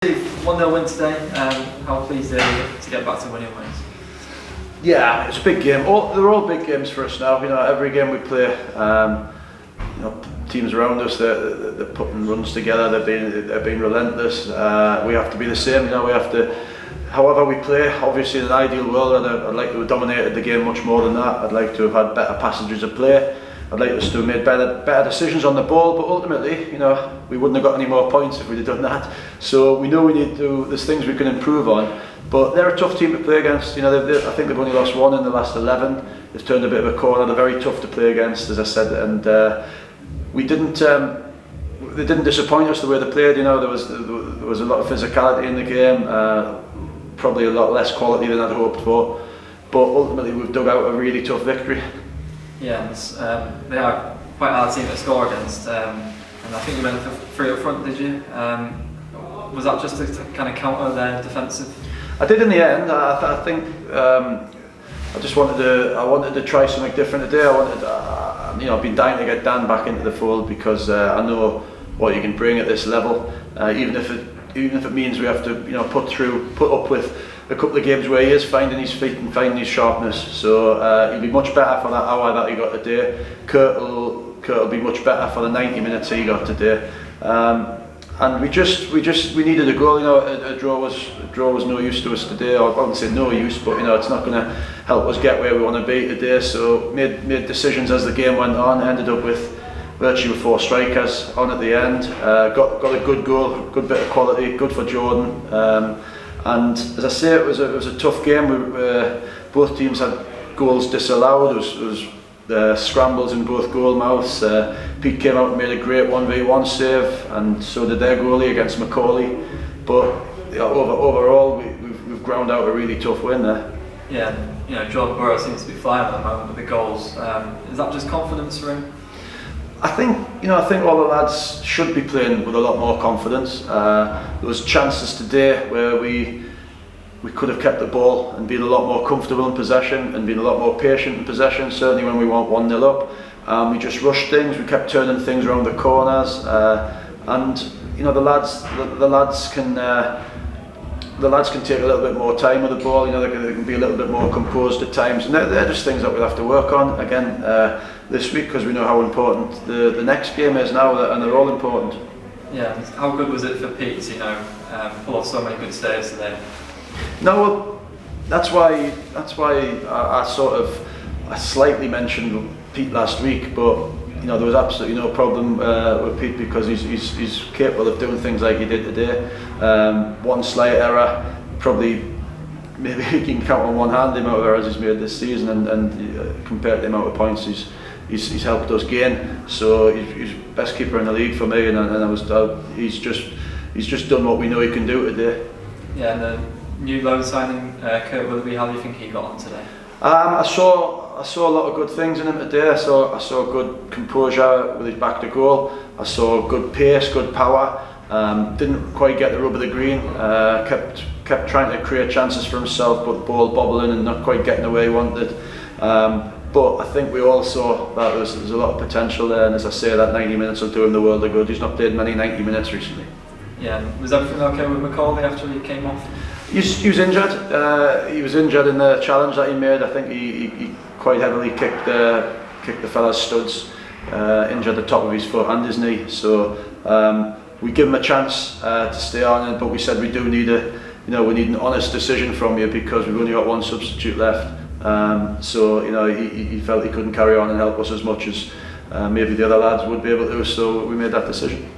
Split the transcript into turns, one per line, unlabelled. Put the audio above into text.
1-0 win today. How pleased are you to get back to winning ways?
Yeah, it's a big game. They're all big games for us now. Every game we play, teams around us, they're putting runs together. They're being relentless. We have to be the same. We have to. However we play, obviously in an ideal world, I'd like to have dominated the game much more than that. I'd like to have had better passages of play. I'd like us to have made better decisions on the ball, but ultimately, we wouldn't have got any more points if we'd have done that. So we know we need to. There's things we can improve on, but they're a tough team to play against. I think they've only lost one in the last 11. They've turned a bit of a corner. They're very tough to play against, as I said, and we didn't. They didn't disappoint us the way they played. There was a lot of physicality in the game, probably a lot less quality than I'd hoped for, but ultimately we've dug out a really tough victory.
Yeah, they are quite a hard team to score against, and I think you went for 3 up front, did you? Was that just to kind of counter their defensive?
I did in the end. I think I just wanted to try something different today. I've been dying to get Dan back into the fold because I know what you can bring at this level, even if it means we have to put up with a couple of games where he is finding his feet and finding his sharpness. So he'll be much better for that hour that he got today. Kurt will be much better for the 90 minutes he got today. And we needed a goal. A draw was no use to us today. I wouldn't say no use, but it's not going to help us get where we want to be today. So made decisions as the game went on. Ended up with virtually 4 strikers on at the end. Got a good goal, good bit of quality, good for Jordan. And as I say, it was a tough game. Both teams had goals disallowed. There was scrambles in both goal mouths. Pete came out and made a great 1v1 save, and so did their goalie against Macaulay. But overall, we've ground out a really tough win there.
Yeah, Jordan Burrow seems to be flying at the moment with the goals. Is that just confidence for him?
I think all the lads should be playing with a lot more confidence. There was chances today where we could have kept the ball and been a lot more comfortable in possession and been a lot more patient in possession, certainly when we weren't 1-0 up. We just rushed things, we kept turning things around the corners, and the lads can take a little bit more time with the ball. They can be a little bit more composed at times, and they're just things that we'll have to work on again this week, because we know how important the next game is now, and they're all important.
Yeah, how good was it for Pete to pull off so many good saves today?
No, well, that's why I slightly mentioned Pete last week, but there was absolutely no problem with Pete, because he's capable of doing things like he did today. One slight error, probably maybe he can count on one hand the amount of errors he's made this season, and compared to the amount of points he's helped us gain. So he's best keeper in the league for me, and he's just done what we know he can do today.
Yeah, and the new loan signing, Kurt Willoughby, how do you think he got on today?
I saw a lot of good things in him today. I saw good composure with his back to goal. I saw good pace, good power. Didn't quite get the rub of the green. Kept trying to create chances for himself, but the ball bobbling and not quite getting the way he wanted. But I think we all saw that there's a lot of potential there, and as I say, that 90 minutes will do him the world of good. He's not played many 90 minutes recently.
Yeah, was everything okay with Macaulay after he came off?
He was injured. He was injured in the challenge that he made. I think he quite heavily kicked the fella's studs, injured the top of his foot and his knee. So we give him a chance to stay on, but we said we do need we need an honest decision from you, because we've only got one substitute left. So he felt he couldn't carry on and help us as much as maybe the other lads would be able to. So we made that decision.